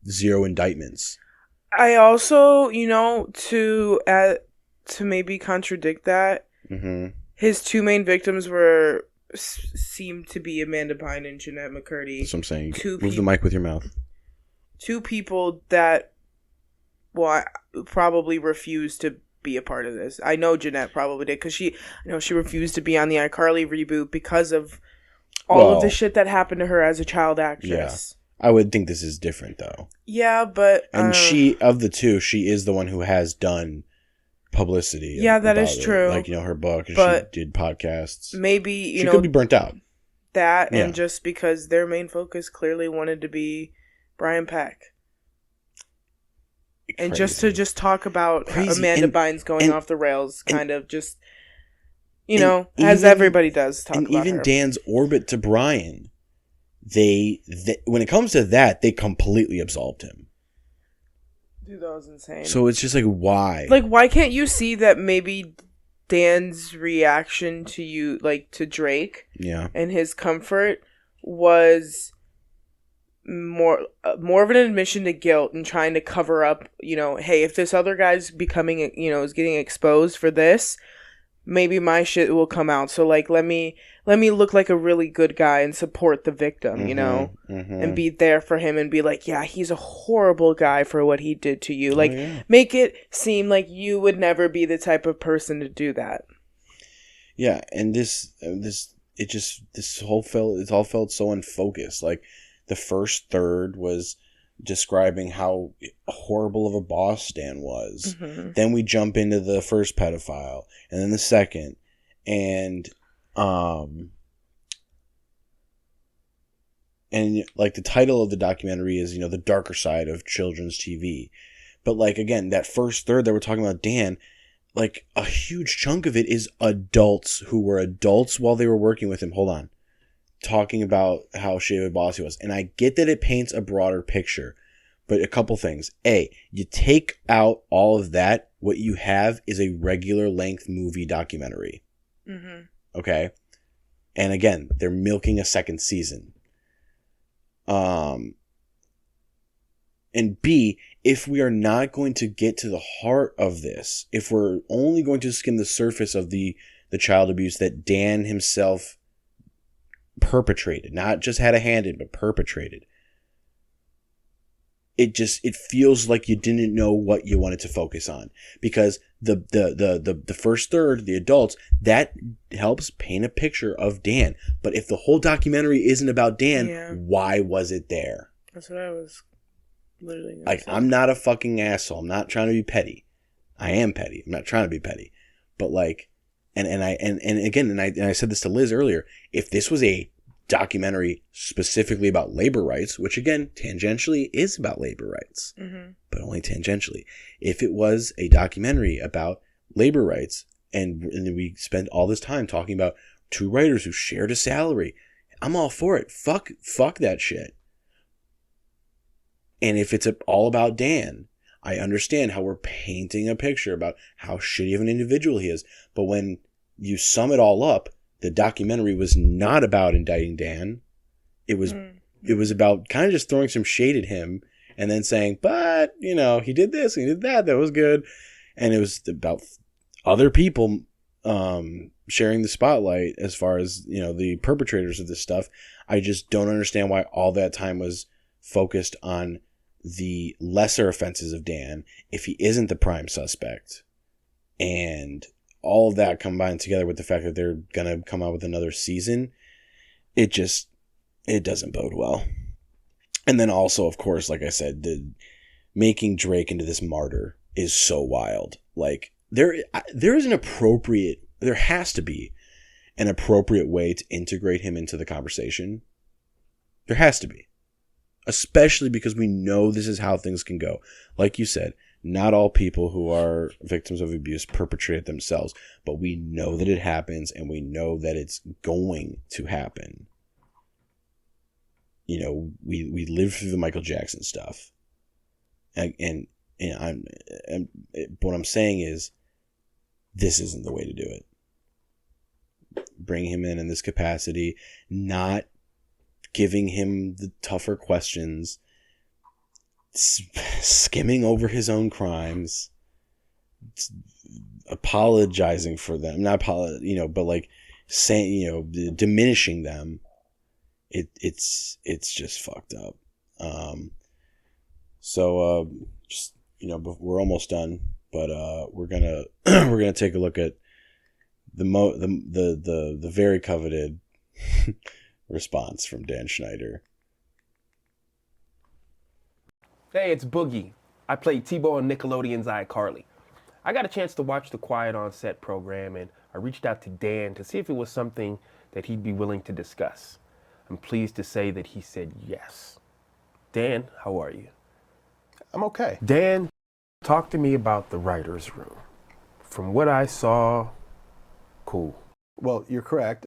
indictments. I also, to maybe contradict that, his two main victims seemed to be Amanda Bynes and Jeanette McCurdy. That's what I'm saying. Move the mic with your mouth. Two people that, probably refused to be a part of this. I know Jeanette probably did because she refused to be on the iCarly reboot because of all of the shit that happened to her as a child actress. Yeah. I would think this is different though. Yeah, but and of the two, she is the one who has done publicity. Yeah, that is true. Like, her book, and she did podcasts. Maybe she could be burnt out. That and just because their main focus clearly wanted to be Brian Peck. And just to talk about Amanda Bynes going off the rails, kind of just, as everybody does talk about her. And even Dan's orbit to Brian, they when it comes to that, they completely absolved him. Dude, that was insane. So it's just like, why? Like, why can't you see that maybe Dan's reaction to you, like, to Drake, and his comfort was more of an admission to guilt and trying to cover up, hey, if this other guy's becoming, is getting exposed for this, maybe my shit will come out. So, like, let me look like a really good guy and support the victim, and be there for him and be like, yeah, he's a horrible guy for what he did to you. Like, make it seem like you would never be the type of person to do that. Yeah, and it all felt so unfocused. Like, the first third was describing how horrible of a boss Dan was. Then we jump into the first pedophile, and then the second, and like, the title of the documentary is, the darker side of children's TV. But, like, again, that first third that we're talking about Dan, like, a huge chunk of it is adults who were adults while they were working with him. Hold on. Talking about how shitty of a boss he was. And I get that it paints a broader picture, but a couple things. A, you take out all of that, what you have is a regular length movie documentary. Okay? And again, they're milking a second season. And B, if we are not going to get to the heart of this, if we're only going to skim the surface of the child abuse that Dan himself perpetrated, not just had a hand in, but perpetrated, it feels like you didn't know what you wanted to focus on, because the first third, the adults, that helps paint a picture of Dan. But if the whole documentary isn't about Dan, why was it there? That's what I was literally gonna like say. I'm not a fucking asshole. I'm not trying to be petty. I am petty. I'm not trying to be petty. But, like, and I said this to Liz earlier, if this was a documentary specifically about labor rights, which again tangentially is about labor rights, but only tangentially. If it was a documentary about labor rights, and we spend all this time talking about two writers who shared a salary, I'm all for it. Fuck that shit. And if it's all about Dan, I understand how we're painting a picture about how shitty of an individual he is. But when you sum it all up, the documentary was not about indicting Dan. It was about kind of just throwing some shade at him and then saying, but, he did this and he did that. That was good. And it was about other people sharing the spotlight as far as, the perpetrators of this stuff. I just don't understand why all that time was focused on the lesser offenses of Dan if he isn't the prime suspect. And all of that combined together with the fact that they're going to come out with another season, it doesn't bode well. And then also, of course, like I said, the making Drake into this martyr is so wild. Like, there has to be an appropriate way to integrate him into the conversation. There has to be. Especially because we know this is how things can go. Like you said, not all people who are victims of abuse perpetrate it themselves, but we know that it happens, and we know that it's going to happen. We lived through the Michael Jackson stuff. and what I'm saying is, this isn't the way to do it. Bring him in this capacity, not giving him the tougher questions, skimming over his own crimes, apologizing for them, but like saying, diminishing them. It's just fucked up. Just, but we're almost done, but we're gonna take a look at the very coveted response from Dan Schnieder. Hey, it's Boogie. I played T-Bo on Nickelodeon's iCarly. I got a chance to watch the Quiet on Set program, and I reached out to Dan to see if it was something that he'd be willing to discuss. I'm pleased to say that he said yes. Dan, how are you? I'm okay. Dan, talk to me about the writer's room. From what I saw, cool. Well, you're correct.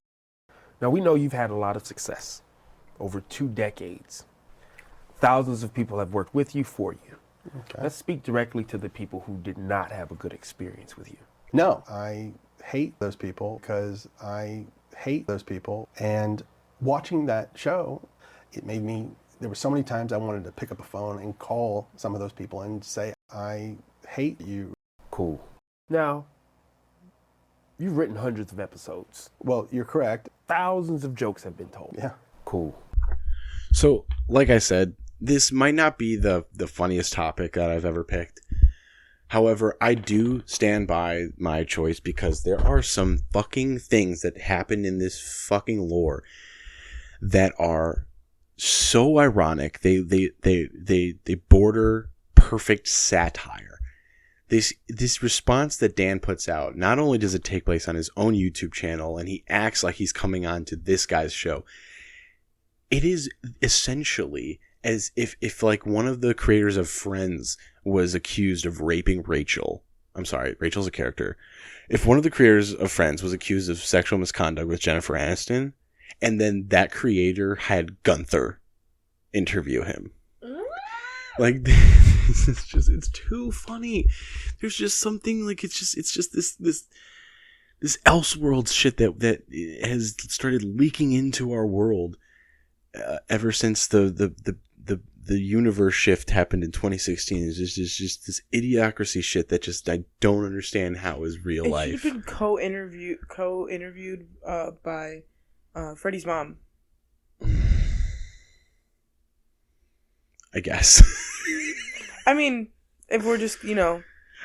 Now, we know you've had a lot of success over 2 decades. Thousands of people have worked with you, for you. Okay. Let's speak directly to the people who did not have a good experience with you. No, I hate those people because I hate those people. And watching that show, it made me, there were so many times I wanted to pick up a phone and call some of those people and say, I hate you. Cool. Now, you've written hundreds of episodes. Well, you're correct. Thousands of jokes have been told. Yeah. Cool. So, like I said, this might not be the funniest topic that I've ever picked. However, I do stand by my choice because there are some fucking things that happen in this fucking lore that are so ironic. They border perfect satire. This response that Dan puts out, not only does it take place on his own YouTube channel and he acts like he's coming on to this guy's show, it is essentially as if like one of the creators of Friends was accused of raping Rachel. I'm sorry, Rachel's a character. If one of the creators of Friends was accused of sexual misconduct with Jennifer Aniston, and then that creator had Gunther interview him. Like, it's too funny. There's just something like, it's just this Elseworlds shit that has started leaking into our world ever since the universe shift happened in 2016. Is just this idiocracy shit that just I don't understand how is real life. It should have been co-interviewed by Freddie's mom. I guess. I mean, if we're just, I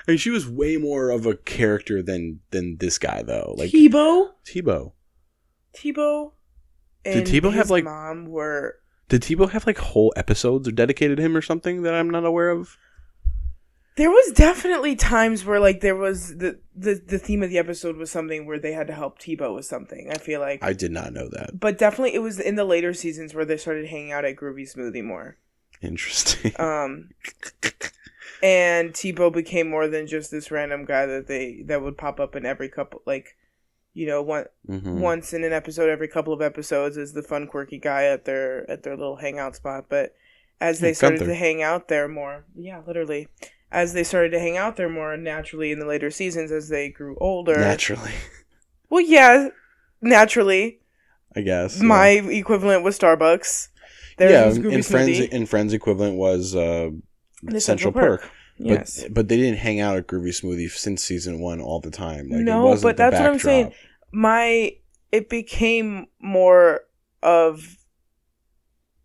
mean, she was way more of a character than this guy, though. Like Tebow. Did Tebow have like mom were? Did Tebow have like whole episodes dedicated to him or something that I'm not aware of? There was definitely times where like there was the theme of the episode was something where they had to help Tebow with something. I feel like I did not know that, but definitely it was in the later seasons where they started hanging out at Groovy Smoothie more. Interesting. And Tebow became more than just this random guy that would pop up in every couple, like, once in an episode, every couple of episodes as the fun, quirky guy at their little hangout spot. But as they started to hang out there more, as they started to hang out there more naturally in the later seasons as they grew older. Naturally. Well, yeah, naturally. I guess. My equivalent was Starbucks. In Friends equivalent was Central Perk. Yes. But they didn't hang out at Groovy Smoothie since season 1 all the time. Like, no, but that's what I'm saying. It became more of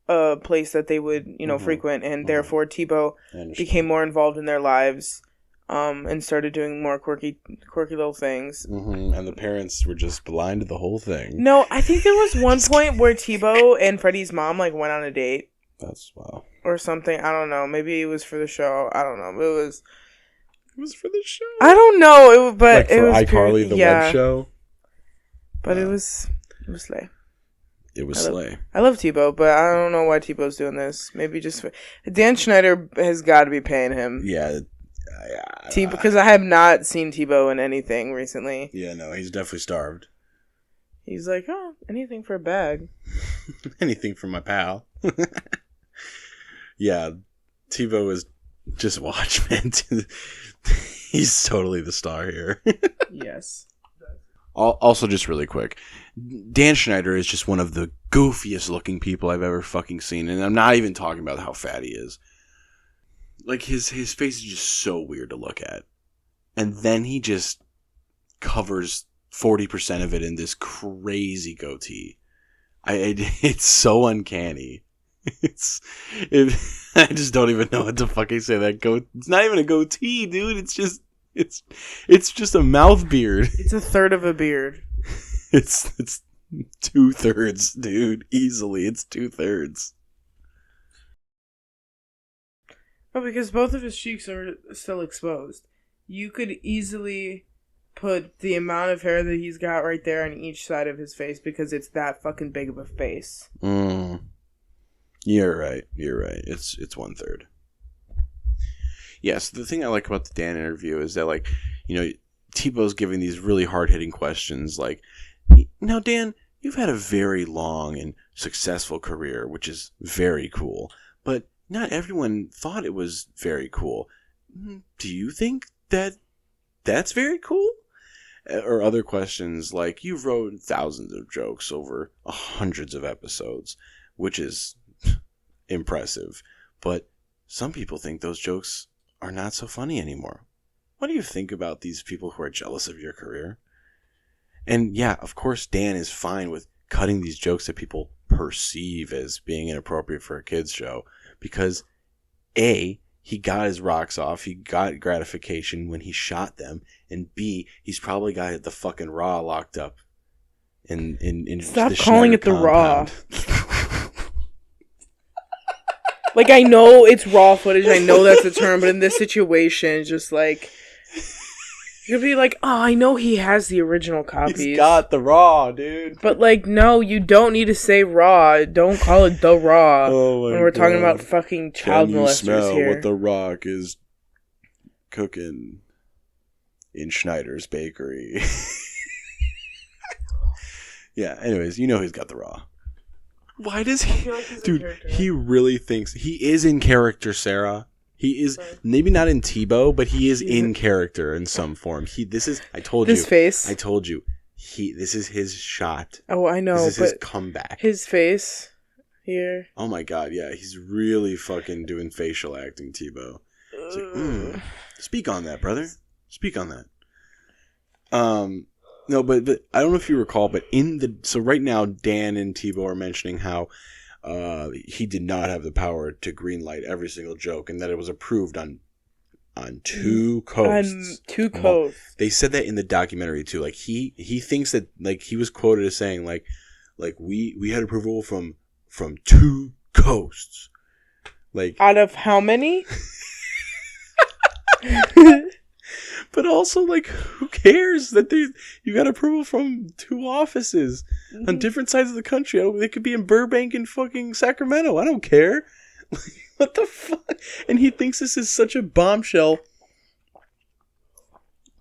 a place that they would, frequent, and therefore Tebow became more involved in their lives, and started doing more quirky little things. And the parents were just blind to the whole thing. No, I think there was one point where Tebow and Freddie's mom like went on a date. That's wow. Or something. I don't know. Maybe it was for the show. I don't know. It was for the show. I don't know. But like for it was iCarly, the web show. But it was slay. It was slay. I love Tebow, but I don't know why Tebow's doing this. Maybe just Dan Schnieder has got to be paying him. Yeah. Because I have not seen Tebow in anything recently. Yeah, no, he's definitely starved. He's like, oh, anything for a bag. Anything for my pal. Yeah, Tebow is Just watch, man. He's totally the star here. Yes. Also, just really quick, Dan Schneider is just one of the goofiest looking people I've ever fucking seen, and I'm not even talking about how fat he is. Like, his face is just so weird to look at. And then he just covers 40% of it in this crazy goatee. It's so uncanny. I just don't even know what to fucking say. It's not even a goatee, dude. It's just a mouth beard. It's a third of a beard. It's 2/3, dude. Easily, it's 2/3. Oh, because both of his cheeks are still exposed. You could easily put the amount of hair that he's got right there on each side of his face because it's that fucking big of a face. You're right. It's 1/3. Yes, the thing I like about the Dan interview is that, like, you know, Tebow's giving these really hard-hitting questions like, now, Dan, you've had a very long and successful career, which is very cool, but not everyone thought it was very cool. Do you think that's very cool? Or other questions like, you've wrote thousands of jokes over hundreds of episodes, which is impressive, but some people think those jokes are not so funny anymore. What do you think about these people who are jealous of your career? And yeah, of course, Dan is fine with cutting these jokes that people perceive as being inappropriate for a kids show because A, he got his rocks off, he got gratification when he shot them, and B, he's probably got the fucking Raw locked up in Stop the calling Schneider it the Raw. compound. Like, I know it's raw footage, I know that's the term, but in this situation, it's just like, you'd be like, oh, I know he has the original copies. He's got the Raw, dude. But, like, no, you don't need to say Raw. Don't call it the Raw Oh when we're talking about fucking child Can you molesters smell here. what the Rock is cooking in Schneider's bakery? Yeah, anyways, you know he's got the Raw. Why does he... Dude, he really thinks... He is in character, Sarah. He is... Maybe not in Tebow, but he is in character in some form. I told you. This face. I told you. This is his shot. Oh, I know, This is but his comeback. his face here. Oh my god, yeah. He's really fucking doing facial acting, Tebow. It's like, speak on that, brother. Speak on that. No, but I don't know if you recall, but so right now Dan and Tebow are mentioning how he did not have the power to greenlight every single joke, and that it was approved on 2 coasts. On 2 coasts. They said that in the documentary too. Like he thinks that, like, he was quoted as saying like we had approval from 2 coasts. Like, out of how many? But also, like, who cares that you got approval from 2 offices on different sides of the country? They could be in Burbank and fucking Sacramento. I don't care. What the fuck? And he thinks this is such a bombshell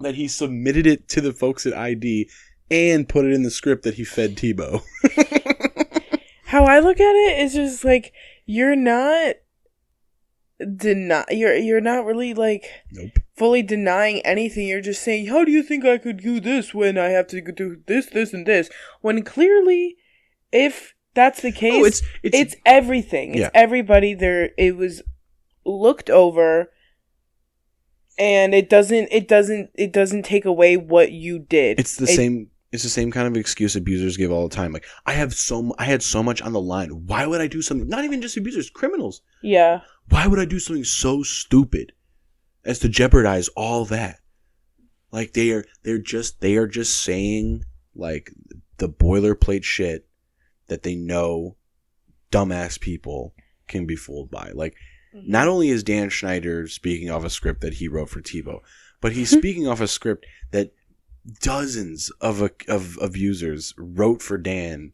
that he submitted it to the folks at ID and put it in the script that he fed Tebow. How I look at it is just like, you're not you're not really, like, Nope. fully denying anything. You're just saying, how do you think I could do this when I have to do this, this, and this? When clearly, if that's the case, it's everything. Yeah. It's everybody there. It was looked over, and it doesn't take away what you did. It's the same kind of excuse abusers give all the time. Like, I had so much on the line. Why would I do something? Not even just abusers, criminals. Yeah. Why would I do something so stupid as to jeopardize all that? Like, they are just saying, like, the boilerplate shit that they know dumbass people can be fooled by. Like, not only is Dan Schneider speaking off a script that he wrote for Tebow, but he's speaking off a script that dozens of abusers wrote for Dan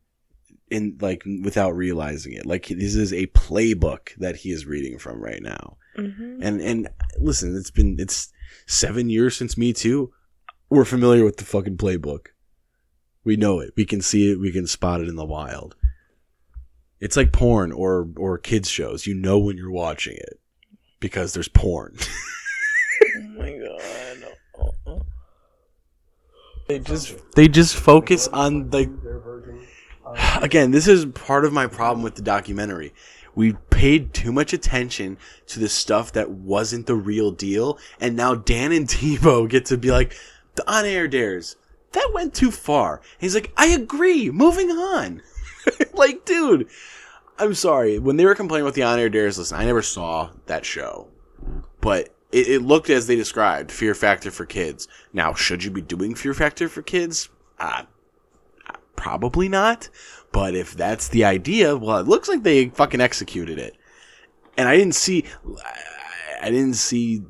without realizing it. Like, this is a playbook that he is reading from right now. Mm-hmm. And listen, it's 7 years since Me Too. We're familiar with the fucking playbook. We know it. We can see it. We can spot it in the wild. It's like porn or kids shows. You know when you're watching it. because there's porn. Oh my god. They just focus on the. Again, this is part of my problem with the documentary. We paid too much attention to the stuff that wasn't the real deal, and now Dan and Tebow get to be like, the on-air dares, that went too far. And he's like, I agree, moving on. Like, dude, I'm sorry. When they were complaining about the on-air dares, listen, I never saw that show, but it looked as they described, Fear Factor for kids. Now, should you be doing Fear Factor for kids? Probably not. But if that's the idea, well, it looks like they fucking executed it. And I didn't see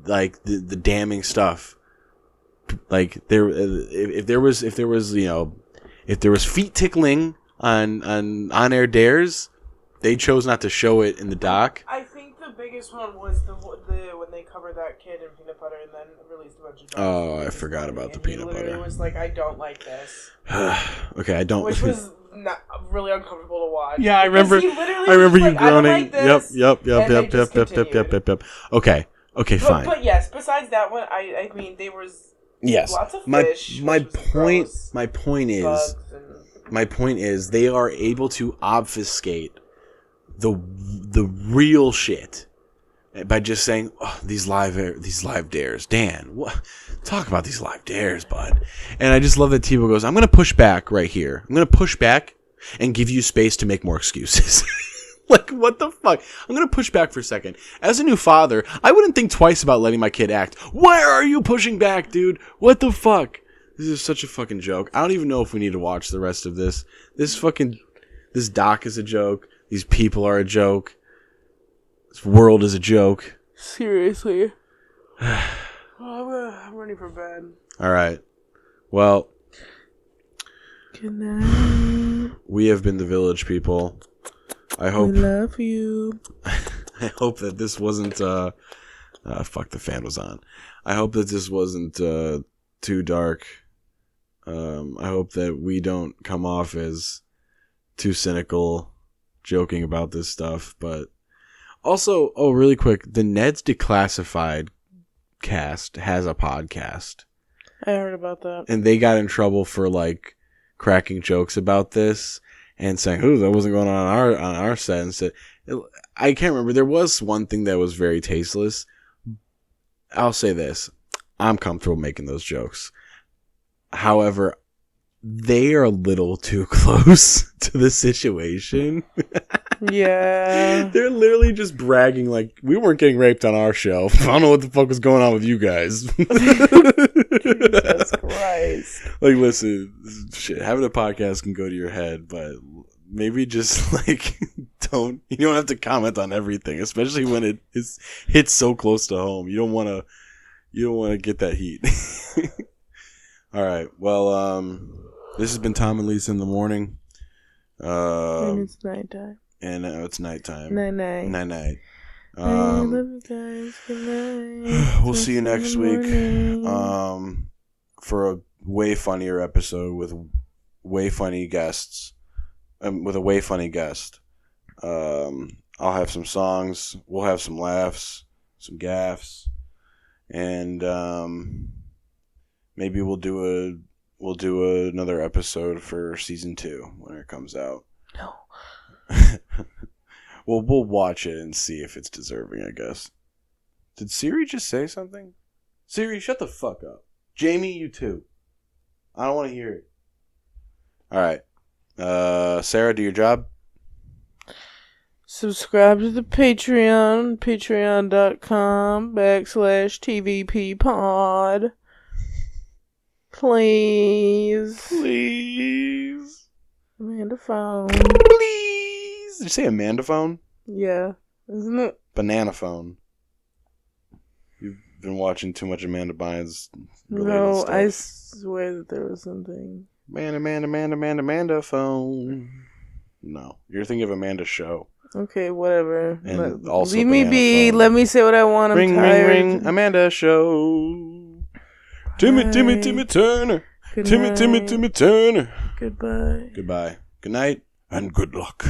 like the damning stuff. Like if there was feet tickling on-air dares, they chose not to show it in the doc. I think the biggest one was the when they covered that kid in peanut butter and then released a bunch of. Oh, I forgot about the peanut butter. It was like, I don't like this. Okay, I don't. Which was not really uncomfortable to watch. Yeah, I remember you groaning. Like this, yep. Okay, fine. But yes, besides that one, I mean, there was lots of fish. My point is they are able to obfuscate the real shit by just saying, oh, these live dares. Dan, what? Talk about these live dares, bud. And I just love that Tebow goes, I'm going to push back right here. I'm going to push back and give you space to make more excuses. Like, what the fuck? I'm going to push back for a second. As a new father, I wouldn't think twice about letting my kid act. Why are you pushing back, dude? What the fuck? This is such a fucking joke. I don't even know if we need to watch the rest of this. This doc is a joke. These people are a joke. This world is a joke. Seriously. I'm ready for bed. All right. Well, good night. We have been the Village People. I hope. We love you. I hope that this wasn't. Fuck, the fan was on. I hope that this wasn't too dark. I hope that we don't come off as too cynical, joking about this stuff. But also, really quick, the Ned's Declassified cast has a podcast. I heard about that. And they got in trouble for like cracking jokes about this and saying, "Ooh, that wasn't going on our set." And said, I can't remember. There was one thing that was very tasteless. I'll say this: I'm comfortable making those jokes. However, they are a little too close to the situation. Yeah. They're literally just bragging like, we weren't getting raped on our show. I don't know what the fuck was going on with you guys. Jesus Christ. Like, listen, shit, having a podcast can go to your head, but maybe just like you don't have to comment on everything, especially when it hits so close to home. You don't want to get that heat. All right. Well, this has been Tom and Lisa in the morning. And it's nighttime. And it's nighttime. Night. I love you guys. Good night. We'll see you next week. For a way funnier episode with way funny guests. With a way funny guest. I'll have some songs. We'll have some laughs, some gaffes, and maybe we'll do another episode for season 2 when it comes out. No. Well, we'll watch it and see if it's deserving, I guess. Did Siri just say something? Siri, shut the fuck up. Jamie, you too. I don't want to hear it. All right. Sarah, do your job. Subscribe to the Patreon, patreon.com/TVPpod. Please. Amanda phone. Please. Did you say Amanda phone? Yeah, isn't it? Banana phone. You've been watching too much Amanda Bynes. No, stuff. I swear that there was something. Amanda phone. No, you're thinking of Amanda's show. Okay, whatever. And also leave me be. Let me say what I want. I'm tired. Ring. Amanda show. Timmy Turner. Good Timmy night. Turner. Goodbye. Goodbye. Good night and good luck.